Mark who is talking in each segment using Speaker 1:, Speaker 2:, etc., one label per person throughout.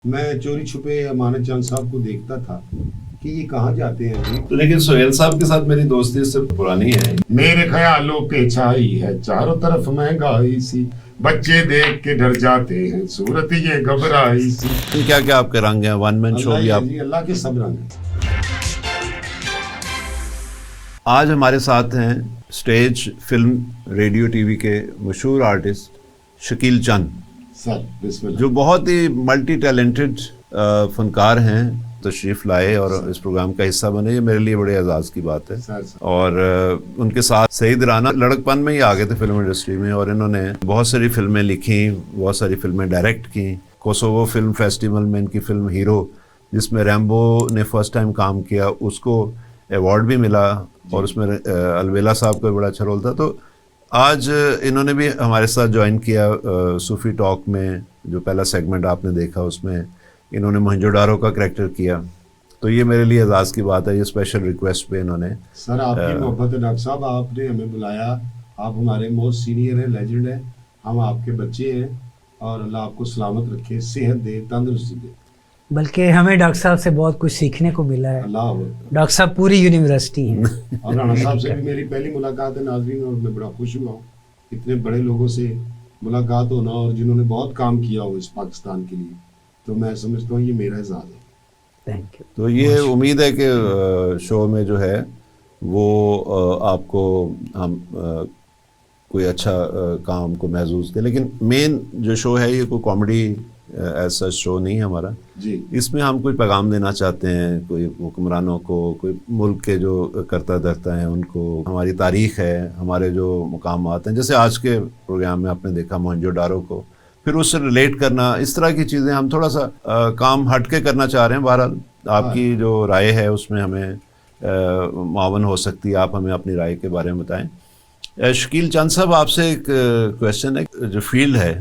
Speaker 1: میں چوری چھپے امانت جان صاحب کو دیکھتا تھا کہ یہ کہاں جاتے ہیں ابھی.
Speaker 2: تو لیکن سہیل صاحب کے ساتھ میری دوستی اس سے پرانی ہے.
Speaker 1: میرے خیالوں پہ چھائی ہے چاروں طرف مہنگائی سی, بچے دیکھ کے ڈر جاتے ہیں صورت یہ گھبرائی سی.
Speaker 2: کیا کیا آپ کے رنگ ہیں؟ ون مین شو بھی آپ.
Speaker 1: اللہ کے سب رنگ ہیں.
Speaker 2: آج ہمارے ساتھ ہیں stage, film, radio, T V کے مشہور آرٹسٹ شکیل چند,
Speaker 1: سر بسم اللہ,
Speaker 2: جو بہت ہی ملٹی ٹیلنٹڈ فنکار ہیں. تشریف لائے اور اس پروگرام کا حصہ بنے, یہ میرے لیے بڑے اعزاز کی بات ہے. اور ان کے ساتھ سعید رانا لڑکپن میں ہی آ گئے تھے فلم انڈسٹری میں, اور انہوں نے بہت ساری فلمیں لکھیں, بہت ساری فلمیں ڈائریکٹ کیں. کوسوو فلم فیسٹیول میں ان کی فلم ہیرو, جس میں ریمبو نے فرسٹ ٹائم کام کیا, اس کو ایوارڈ بھی ملا, اور اس میں الویلا صاحب کا بھی بڑا اچھا رول تھا. تو آج انہوں نے بھی ہمارے ساتھ جوائن کیا صوفی ٹاک میں. جو پہلا سیگمنٹ آپ نے دیکھا اس میں انہوں نے موہنجو ڈارو کا کریکٹر کیا, تو یہ میرے لیے اعزاز کی بات ہے. یہ اسپیشل ریکویسٹ پہ انہوں نے.
Speaker 1: سر آپ کی محبت ہے ڈاکٹر صاحب, آپ نے ہمیں بلایا, آپ ہمارے موسٹ سینئر ہیں, لیجنڈ ہیں, ہم آپ کے بچے ہیں, اور اللہ آپ کو سلامت رکھے, صحت دے, تندرستی دے.
Speaker 3: بلکہ ہمیں ڈاکٹر صاحب سے بہت کچھ سیکھنے کو ملا ہے.
Speaker 1: اللہ
Speaker 3: ڈاکٹر صاحب پوری یونیورسٹی ہیں.
Speaker 1: اور رانا صاحب سے بھی میری پہلی ملاقات ہے ناظرین, اور میں بڑا خوش ہوا ہوں اتنے بڑے لوگوں سے ملاقات ہونا, اور جنہوں نے بہت کام کیا ہو اس پاکستان کے لیے, تو میں سمجھتا ہوں یہ میرا اعزاز ہے.
Speaker 3: Thank you.
Speaker 2: تو یہ امید ہے کہ شو میں جو ہے وہ آپ کو ہم کوئی اچھا کام کو محظوظ دیں. لیکن مین جو شو ہے یہ کوئی کامیڈی ایسا شو نہیں ہے ہمارا
Speaker 1: جی.
Speaker 2: اس میں ہم کوئی پیغام دینا چاہتے ہیں, کوئی حکمرانوں کو, کوئی ملک کے جو کرتا دھرتا ہیں ان کو, ہماری تاریخ ہے, ہمارے جو مقامات ہیں, جیسے آج کے پروگرام میں آپ نے دیکھا موہنجو ڈارو کو, پھر اس سے ریلیٹ کرنا, اس طرح کی چیزیں ہم تھوڑا سا کام ہٹ کے کرنا چاہ رہے ہیں. بہرحال آپ کی جو رائے ہے اس میں ہمیں معاون ہو سکتی ہے, آپ ہمیں اپنی رائے کے بارے میں بتائیں. شکیل چند صاحب, آپ سے ایک کویشچن ہے. جو فیلڈ ہے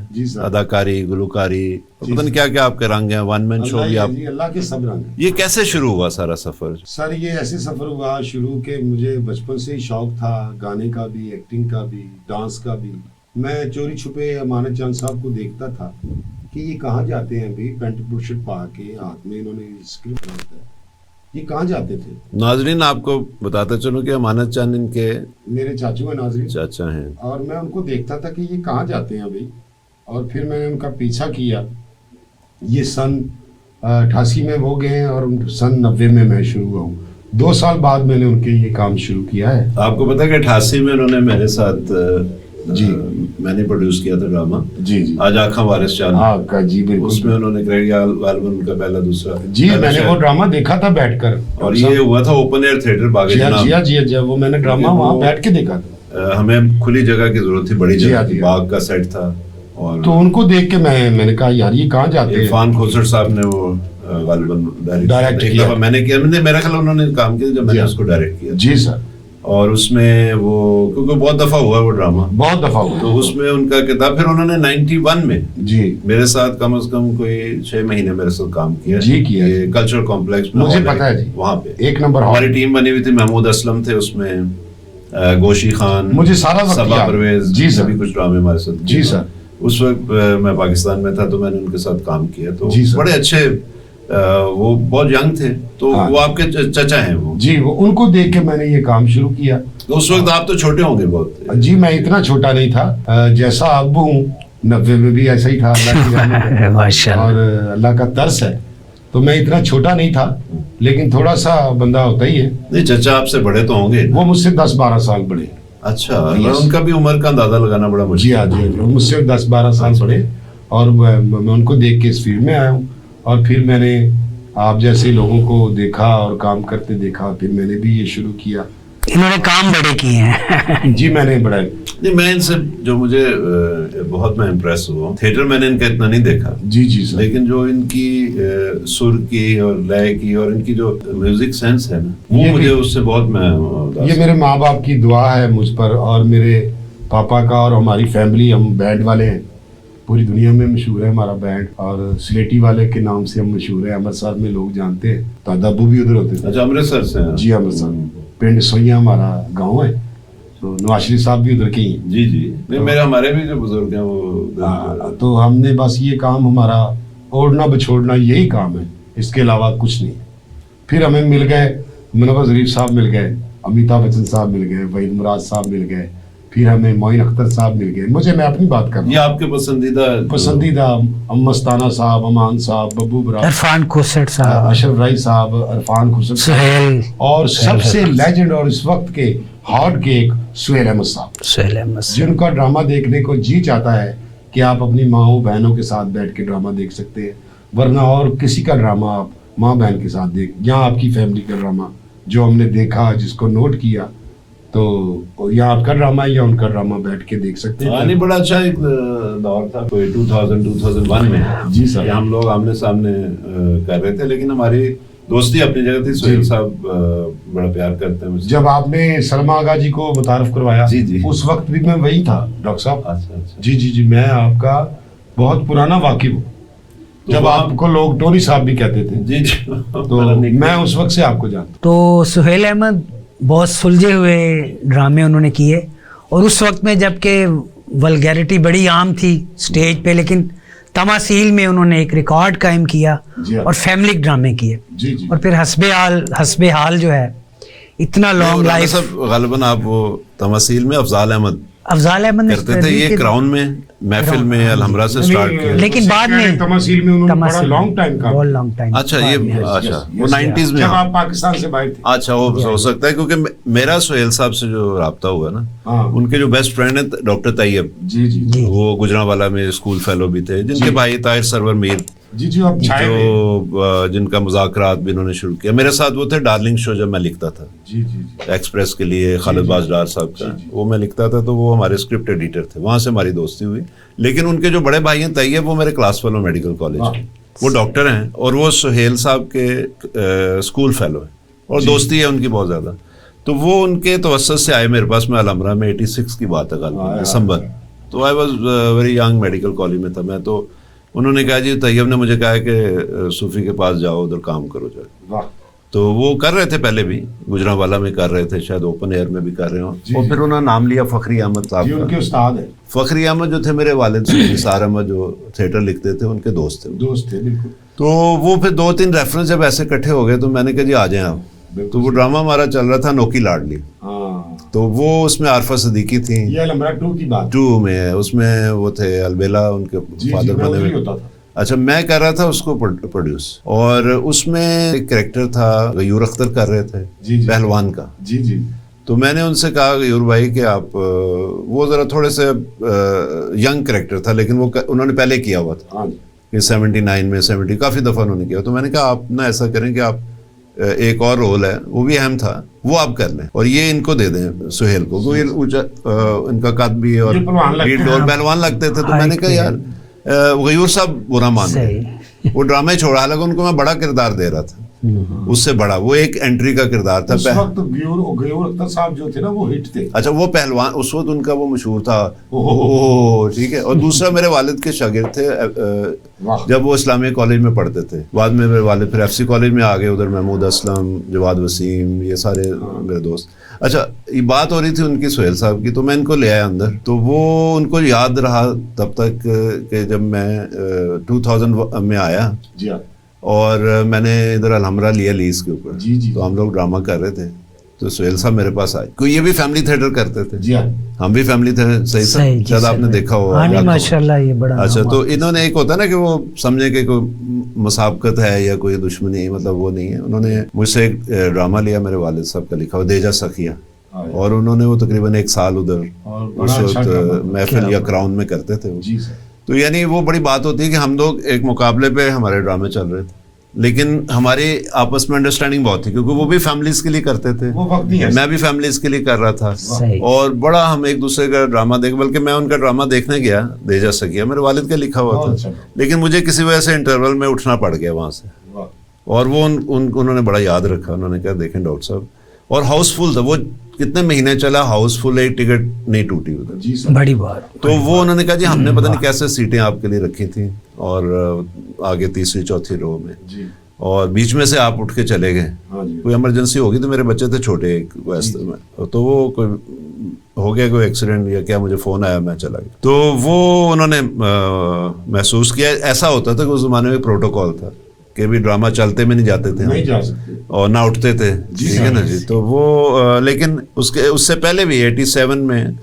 Speaker 2: اداکاری, گلوکاری, پتہ نہیں کیا کیا آپ کے رنگ ہیں, ون مین شو بھی آپ.
Speaker 1: اللہ کے سب رنگ ہیں.
Speaker 2: یہ کیسے شروع ہوا سارا سفر؟
Speaker 1: سر یہ ایسے سفر ہوا شروع کہ مجھے بچپن سے ہی شوق تھا گانے کا بھی, ایکٹنگ کا بھی, ڈانس کا بھی. میں چوری چھپے امانت جان صاحب کو دیکھتا تھا کہ یہ کہاں جاتے ہیں بھی, پینٹ بشرٹ پا کے ہاتھ میں انہوں نے اسکرپٹ رکھا ہے, یہ کہاں جاتے تھے.
Speaker 2: ناظرین آپ کو بتاتا چلوں کہ امانت چند ان کے
Speaker 1: میرے چاچو ہیں ناظرین,
Speaker 2: چاچا ہیں,
Speaker 1: اور میں ان کو دیکھتا تھا کہ یہ کہاں جاتے ہیں بھائی, اور پھر میں نے ان کا پیچھا کیا. یہ سن 88 میں وہ گئے ہیں, اور سن 90 میں شروع ہوا ہوں. 2 سال بعد میں نے ان کے یہ کام شروع کیا ہے.
Speaker 2: آپ کو پتا کہ 88 میں انہوں نے میرے ساتھ
Speaker 1: جی
Speaker 2: میں نے پروڈیوس کیا تھا ڈرامہ
Speaker 1: جی جی
Speaker 2: آج آنکھاں وارث چاند.
Speaker 1: ہاں جی بالکل.
Speaker 2: اس میں انہوں نے غالباً ان کا پہلا دوسرا
Speaker 1: جی میں نے وہ ڈرامہ دیکھا تھا بیٹھ کر,
Speaker 2: اور یہ ہوا تھا اوپن ایئر تھیٹر باغ جناب.
Speaker 1: جی وہ میں نے ڈرامہ وہاں بیٹھ کے دیکھا تھا.
Speaker 2: ہمیں کھلی جگہ کی ضرورت تھی, بڑی جگہ تھی, باغ کا سیٹ تھا, اور
Speaker 1: تو ان کو دیکھ کے میں نے کہا یار یہ کہاں جاتے ہیں.
Speaker 2: عرفان کھوسر صاحب نے وہ غالباً
Speaker 1: ڈائریکٹ کیا.
Speaker 2: میں نے کیا, میرا خیال انہوں نے کام کیا جب میں نے اس کو ڈائریکٹ کیا.
Speaker 1: جی سر.
Speaker 2: اور اس میں وہ کیونکہ بہت دفعہ ہوا وہ ڈرامہ,
Speaker 1: بہت دفعہ ہوا,
Speaker 2: تو اس میں ان کا کتاب, پھر انہوں نے 91 میں
Speaker 1: جی
Speaker 2: میرے ساتھ کم از کم کوئی 6 مہینے میرے ساتھ کام کیا.
Speaker 1: جی کیا.
Speaker 2: کلچرل کمپلیکس میں
Speaker 1: مجھے پتا ہے جی,
Speaker 2: وہاں پہ
Speaker 1: ایک نمبر
Speaker 2: ہماری ٹیم بنی ہوئی تھی. محمود اسلم تھے اس میں, گوشی خان,
Speaker 1: مجھے سارا وقت
Speaker 2: صبا پرویز,
Speaker 1: جی سر,
Speaker 2: سبھی کچھ ڈرامے ہمارے ساتھ.
Speaker 1: جی سر.
Speaker 2: اس وقت میں پاکستان میں تھا تو میں نے ان کے ساتھ کام کیا, تو بڑے اچھے, وہ بہت ینگ تھے, تو وہ آپ کے چچا ہیں وہ.
Speaker 1: جی وہ ان کو دیکھ کے میں نے یہ کام شروع کیا.
Speaker 2: تو اس وقت آپ تو چھوٹے ہوں گے بہت.
Speaker 1: جی میں اتنا چھوٹا نہیں تھا, جیسا اب ہوں 90 میں بھی ایسا ہی تھا, اللہ کی رحمت ہے اور اللہ کا ترس ہے. تو میں اتنا چھوٹا نہیں تھا, لیکن تھوڑا سا بندہ ہوتا ہی ہے.
Speaker 2: نہیں چچا آپ سے بڑے تو ہوں گے.
Speaker 1: وہ مجھ سے 10-12 سال بڑے.
Speaker 2: اچھا, ان کا بھی عمر کا اندازہ لگانا بڑا مشکل.
Speaker 1: جی ہاں جی, مجھ سے 10-12 سال بڑے, اور میں ان کو دیکھ کے اس فیلڈ میں آیا ہوں. اور پھر میں نے آپ جیسے لوگوں کو دیکھا اور کام کرتے دیکھا, پھر میں نے بھی یہ شروع کیا.
Speaker 3: انہوں نے کام بڑے کیے ہیں.
Speaker 1: جی میں نے بڑا,
Speaker 2: نہیں میں ان سے جو مجھے بہت میں امپریس ہوا, تھیٹر میں نے ان کا اتنا نہیں دیکھا.
Speaker 1: جی جی سر.
Speaker 2: لیکن جو ان کی سر کی اور لے کی اور ان کی جو میوزک سینس ہے نا, وہ مجھے اس سے بہت میں,
Speaker 1: یہ میرے ماں باپ کی دعا ہے مجھ پر, اور میرے پاپا کا, اور ہماری فیملی, ہم بینڈ والے ہیں, پوری دنیا میں مشہور ہے ہمارا بینڈ, اور سلیٹی والے کے نام سے ہم مشہور ہیں. امرتسر میں لوگ جانتے ہیں, دادا ابو بھی ادھر ہوتے تھے.
Speaker 2: اچھا امرتسر سے.
Speaker 1: جی امرتسر, پنڈ سوئیاں ہمارا گاؤں ہے, تو نواز شریف صاحب بھی ادھر کے ہی ہیں.
Speaker 2: جی جی, میرے ہمارے بھی جو بزرگ ہیں وہ,
Speaker 1: تو ہم نے بس یہ کام ہمارا ओढ़ना बछोड़ना यही काम है, इसके अलावा कुछ नहीं है। फिर हमें मिल गए मुनव्वर ज़रीफ साहब मिल गए, अमिताभ बच्चन साहब मिल गए, वहीद मुराद साहब मिल गए, फिर हमें मोइन अख्तर साहब मिल गए। मैं अपनी बात कर रहा हूँ,
Speaker 2: ये आपके पसंदीदा
Speaker 1: मस्ताना साहब, अमान साहब, बब्बू बरार,
Speaker 3: इरफान खुसर साहब,
Speaker 1: अशरफ राय साहब, इरफान खुसर,
Speaker 3: सुहेल,
Speaker 1: और सबसे लेजेंड और इस वक्त के हॉट केक सुहेल अहमद साहब,
Speaker 3: सुहेल अहमद साहब,
Speaker 1: जिनका ड्रामा देखने को जी चाहता है कि आप अपनी माओ बहनों के साथ बैठ के ड्रामा देख सकते हैं, वरना और किसी का ड्रामा आप माँ बहन के साथ देख, या आपकी फैमिली का ड्रामा जो हमने देखा, जिसको नोट किया, तो या आपका ड्रामा या उनका ड्रामा बैठ के देख सकते हैं।
Speaker 2: नहीं, बड़ा अच्छा एक दौर था कोई 2000-2001 में।
Speaker 1: जी सर,
Speaker 2: हम लोग आमने सामने कर रहे थे, लेकिन हमारी दोस्ती अपनी जगह थी। सुहेल साहब बड़ा प्यार करते हैं मुझे।
Speaker 1: जब आपने सलमा आगा जी को मुतारफ करवाया,
Speaker 2: जी जी,
Speaker 1: उस वक्त भी मैं वही था डॉक्टर साहब।
Speaker 2: अच्छा।
Speaker 1: जी जी जी, मैं आपका बहुत पुराना वाकिफ हूँ, जब आपको लोग टोनी साहब भी कहते थे।
Speaker 2: जी जी,
Speaker 1: तो मैं उस वक्त से आपको जानता।
Speaker 3: तो सुहेल अहमद बहुत सुलझे हुए ड्रामे उन्होंने किए, और उस वक्त में जबकि वल्गैरिटी बड़ी आम थी स्टेज पे, लेकिन तमासील में उन्होंने एक रिकॉर्ड कायम किया और फैमिली ड्रामे किए।
Speaker 1: जी जी,
Speaker 3: और फिर हस्बे हाल जो है, इतना लॉन्ग लाइफ।
Speaker 2: सब गालिबन आप वो तमासील में अफजाल अहमद
Speaker 3: ने
Speaker 2: करते थे, ये क्राउन में महफिल में अलहमरा से स्टार्ट किया,
Speaker 3: लेकिन बाद में
Speaker 1: तमासील में उन्होंने बड़ा लॉन्ग टाइम काम,
Speaker 3: बहुत लॉन्ग टाइम।
Speaker 2: अच्छा, ये अच्छा वो 90s में
Speaker 1: जब आप पाकिस्तान से बाहर थे।
Speaker 2: अच्छा, वो हो सकता है, क्योंकि मेरा सुहेल साहब से जो राब्ता हुआ ना,
Speaker 1: हाँ।
Speaker 2: उनके जो बेस्ट फ्रेंड है डॉक्टर तैयब,
Speaker 1: जी जी,
Speaker 2: वो गुजरांवाला में स्कूल फेलो भी थे, जिनके भाई ताहिर सरवर मीर,
Speaker 1: जी जी, आप छाए में,
Speaker 2: जो जिनका मुज़ाकरात भी इन्होंने शुरू किया। मेरे साथ वो थे डार्लिंग शो, जब मैं लिखता था
Speaker 1: जी जी जी,
Speaker 2: एक्सप्रेस के लिए, खालिद बाजदार साहब का, वो मैं लिखता था, तो वो हमारे स्क्रिप्ट एडिटर थे, वहाँ से हमारी दोस्ती हुई। लेकिन उनके जो बड़े भाई हैं तैयब, वो मेरे क्लास फेलो मेडिकल कॉलेज के, वो डॉक्टर हैं, और वो सुहेल साहब के स्कूल फेलो हैं, और दोस्ती है उनकी बहुत ज़्यादा। तो वो उनके तवस्सुत से आए मेरे पास, मैं अलहमरा में 86 की बात है, दिसंबर, तो I was very young, medical college में था मैं। तो उन्होंने कहा जी, तैयब ने मुझे कहा कि सूफी के पास जाओ, उधर काम करो जाओ। तो वो कर रहे थे, पहले भी गुजरांवाला में कर रहे थे, शायद ओपन एयर में भी कर रहे हो। और फिर उन्होंने नाम लिया फखरी अहमद साहब का,
Speaker 1: उनके उस्ताद है।
Speaker 2: फखरी अहमद जो थे मेरे वालिद से, निसार अहमद जो थिएटर लिखते थे, उनके दोस्त थे
Speaker 1: बिल्कुल।
Speaker 2: तो वो फिर 2-3 रेफरेंस जब ऐसे इकट्ठे हो गए, तो मैंने कहा जी आ जाए आप। तो वो ड्रामा हमारा चल रहा था नोकी लाडली, तो वो उसमें आरफा सिद्दीकी थी, ये
Speaker 1: अलमरा 2 की बात,
Speaker 2: 2 में है, उसमें वो थे अलबेला, उनके फादर बने हुए। अच्छा, मैं कर रहा था उसको प्रोड्यूस, और उसमें एक कैरेक्टर था गयूर अख्तर कर रहे थे, पहलवान का।
Speaker 1: जी जी,
Speaker 2: तो मैंने उनसे कहा गयूर भाई कि आप, वो ज़रा थोड़े से यंग कैरेक्टर था, लेकिन वो उन्होंने पहले किया हुआ था, कि 79 में 70 काफ़ी दफ़ा उन्होंने किया। तो मैंने कहा आप ना ऐसा करें कि आप एक और रोल है, वो भी अहम था, वो आप कर लें, और ये इनको दे दें सुहेल को, क्योंकि ऊंचा इनका कद भी है, और लीड रोल पहलवान लगते थे। तो मैंने कहा यार, गयूर साहब बुरा मान गए, वो ड्रामे छोड़ा, हालांकि उनको मैं बड़ा किरदार दे रहा था, उससे बड़ा, वो एक एंट्री का किरदार था।
Speaker 1: उस वक्त गयूर अख्तर साहब जो थे ना, वो हिट थे।
Speaker 2: अच्छा, वो पहलवान उस वक्त उनका वो मशहूर था, ओह ठीक है। और दूसरा मेरे वालिद के शागिर्द थे, जब वो इस्लामिया कॉलेज में पढ़ते थे, बाद में मेरे वालिद फिर FC कॉलेज में आ गए, उधर महमूद असलम, जवाद वसीम, ये सारे मेरे दोस्त। अच्छा, ये बात हो रही थी उनकी सुहेल साहब की, तो मैं इनको ले आया अंदर, तो वो उनको याद रहा तब तक कि जब मैं 2000 में आया, और मैंने इधर अलहमरा लिया लीज के ऊपर, तो हम लोग ड्रामा कर रहे थे, तो सुहेल साहब मेरे पास आए, कोई ये भी फैमिली थिएटर करते थे। जी हाँ, हम भी फैमिली थे, सही शायद आपने देखा हो।
Speaker 3: माशाल्लाह, ये बड़ा।
Speaker 2: अच्छा, तो इन्होंने, एक होता है ना कि वो समझे कि कोई मुसाबकत है या कोई दुश्मनी, मतलब वो नहीं है। उन्होंने मुझसे एक ड्रामा लिया मेरे वालिद साहब का लिखा हुआ, देजा सखिया, और उन्होंने वो तकरीबन 1 साल उधर उस वक्त महफिल या क्राउन में करते थे। तो यानी वो बड़ी बात होती है कि हम लोग एक मुकाबले पे हमारे ड्रामे चल रहे थे, लेकिन हमारे आपस में अंडरस्टैंडिंग बहुत थी, क्योंकि वो भी फैमिलीज के लिए करते थे, मैं भी फैमिलीज के लिए कर रहा था, और बड़ा हम एक दूसरे का ड्रामा देख, बल्कि मैं उनका ड्रामा देखने गया, दे जा सकिया, मेरे वालिद का लिखा हुआ था, लेकिन मुझे किसी वजह से इंटरवल में उठना पड़ गया वहाँ से, और वो उन्होंने बड़ा याद रखा। उन्होंने कहा देखें डॉक्टर साहब, और हाउसफुल था वो, कितने महीने चला हाउसफुल, एक टिकट नहीं टूटी उधर,
Speaker 3: बड़ी बात।
Speaker 2: तो वो उन्होंने कहा जी हमने पता नहीं कैसे सीटें आपके लिए रखी थी, और आगे 3री 4थी रो में, और बीच में से आप उठ के चले गए, कोई इमरजेंसी होगी, तो मेरे बच्चे थे छोटे एक वैसे में, तो वो कोई हो गया कोई एक्सीडेंट या क्या, मुझे फ़ोन आया, मैं चला गया। तो वो उन्होंने महसूस किया, ऐसा होता था कि उस ज़माने में प्रोटोकॉल था कि भी ड्रामा चलते में नहीं जाते थे,
Speaker 1: नहीं जा सकते
Speaker 2: और ना उठते थे, ठीक है ना जी। तो वो लेकिन उससे पहले भी 87 में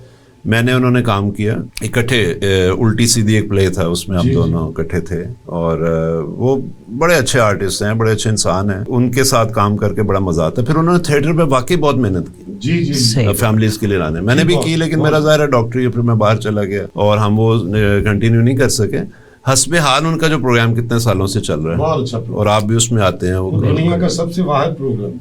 Speaker 2: मैंने उन्होंने काम किया इकट्ठे, उल्टी सीधी एक प्ले था, उसमें हम दोनों इकट्ठे थे, और वो बड़े अच्छे आर्टिस्ट हैं, बड़े अच्छे इंसान हैं, उनके साथ काम करके बड़ा मजा आता है। फिर उन्होंने थिएटर पे वाकई बहुत मेहनत की,
Speaker 1: जी जी,
Speaker 2: फैमिलीज के लिए लाने, मैंने भी की, लेकिन मेरा ज़ाहिर है डॉक्टरी, फिर मैं बाहर चला गया और हम वो कंटिन्यू नहीं कर सके। हस्बे हाल उनका जो प्रोग्राम कितने सालों से चल रहा है,
Speaker 1: बहुत अच्छा,
Speaker 2: और आप भी उसमें आते हैं, वो
Speaker 1: दुनिया का सबसे वाहिद प्रोग्राम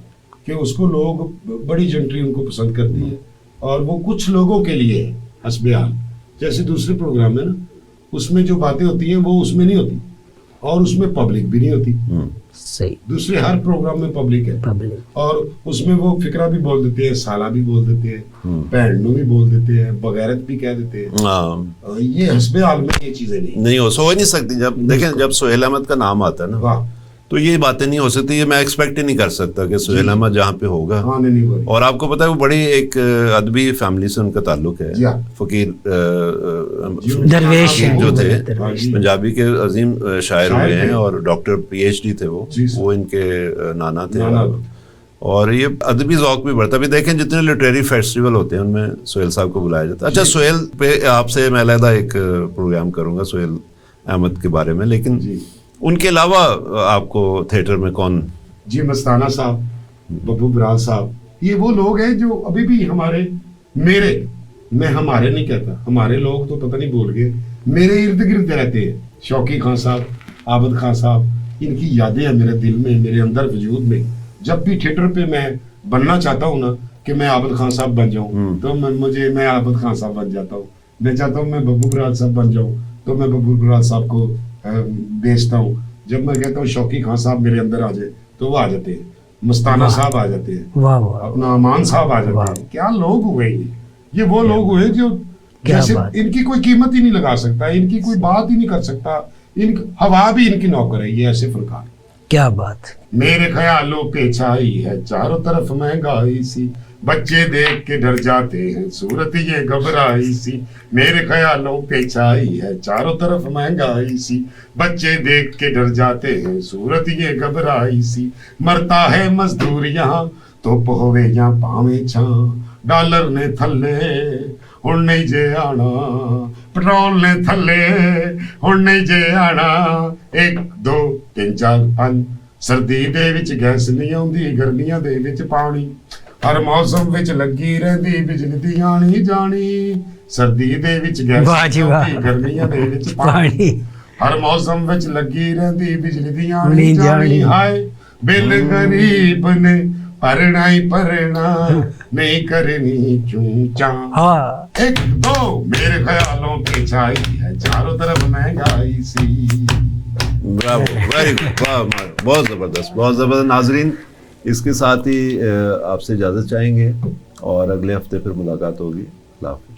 Speaker 1: कि उसको लोग बड़ी जंट्री उनको पसंद करती है, और वो कुछ लोगों के लिए है हस्बे हाल। जैसे दूसरे प्रोग्राम है ना, उसमें जो बातें होती हैं वो उसमें नहीं होती, और उसमें पब्लिक भी नहीं होती।
Speaker 3: सही,
Speaker 1: दूसरे हर प्रोग्राम में पब्लिक है, और उसमें वो फिक्रा भी बोल देते हैं, साला भी बोल देते हैं, पैंडू भी बोल देते हैं, बगैरत भी कह देते हैं। ये हस्बे हाल में ये चीजें नहीं
Speaker 2: हो नहीं सकती। जब देखें, जब सोहेल अहमद का नाम आता है ना, तो ये बातें नहीं हो सकती, ये मैं एक्सपेक्ट ही नहीं कर सकता कि सोहेल अहमद जहाँ पे होगा। और आपको पता है, वो बड़ी एक अदबी फैमिली से उनका ताल्लुक है, फकीर
Speaker 3: दरवेश
Speaker 2: जो थे, पंजाबी के अजीम शायर हुए हैं, और डॉक्टर PhD थे वो इनके नाना थे, और ये अदबी ज़ौक़ भी बढ़ता। अभी देखें जितने लिटरेरी फेस्टिवल होते हैं उनमें सोहेल साहब को बुलाया जाता है। अच्छा, सोहेल पे आपसे मैं अलहदा एक प्रोग्राम करूँगा सोहेल अहमद के बारे में, लेकिन उनके अलावा आपको थिएटर में कौन?
Speaker 1: जी, मस्ताना साहब, बब्बू बराल साहब, ये वो लोग हैं जो अभी भी मैं हमारे नहीं कहता, हमारे लोग तो पता नहीं भूल गए, मेरे इर्द गिर्द रहते हैं। शौकी खान साहब, आबद खान साहब, इनकी यादें हैं मेरे दिल में, मेरे अंदर वजूद में। जब भी थिएटर पे मैं बनना चाहता हूँ ना कि मैं आबद खान साहब बन जाऊँ, तो मैं आबद खान साहब बन जाता हूँ। मैं चाहता हूँ मैं बब्बू बराल साहब बन जाऊँ, तो मैं बब्बू बराल साहब को बेचता हूँ। जब मैं कहता हूँ शौकी खान साहब मेरे अंदर आ जाए, तो वो आ जाते हैं, मस्ताना साहब आ जाते हैं, अपना अमान साहब आ जाते हैं। क्या लोग हुए ये वो लोग हुए जो जैसे इनकी कोई कीमत ही नहीं लगा सकता, इनकी कोई बात ही नहीं कर सकता, हवा भी इनकी नौकर है, ये ऐसे फनकार।
Speaker 3: क्या बात।
Speaker 1: मेरे ख्यालों पे छाई है चारों तरफ महंगाई सी, बच्चे देख के डर जाते हैं, सूरत ये घबराई सी। मेरे ख्यालों पे छाई है चारों तरफ महंगाई सी, बच्चे देख के डर जाते हैं, सूरत ये घबराई सी। मरता है मजदूर यहाँ तो पहोवे या पावे छा, डॉलर ने थल्ले हुण नहीं जे आना, पेट्रोल ने थल्ले हुण नहीं जे आना। 1 2 3 4 5 सर्दी दे विच गैस नहीं आउंदी, गर्मियां दे विच पानी, हर मौसम विच लगी रहंदी बिजली दी आनी जानी। सर्दी दे विच गैस नहीं आउंदी, गर्मियां दे विच पानी, हर मौसम विच लगी रहंदी बिजली दी आनी जानी। हाय बिल गरीब ने भरना ही भरना, नहीं करनी चूचा। 1 2 मेरे ख्यालों पे छाई है चारों तरफ महंगाई सी।
Speaker 2: ब्रावो, वेरी गुड, वाह, बहुत ज़बरदस्त। नाजरीन, इसके साथ ही आपसे इजाज़त चाहेंगे, और अगले हफ्ते फिर मुलाकात होगी। अल्लाह हाफ़िज़।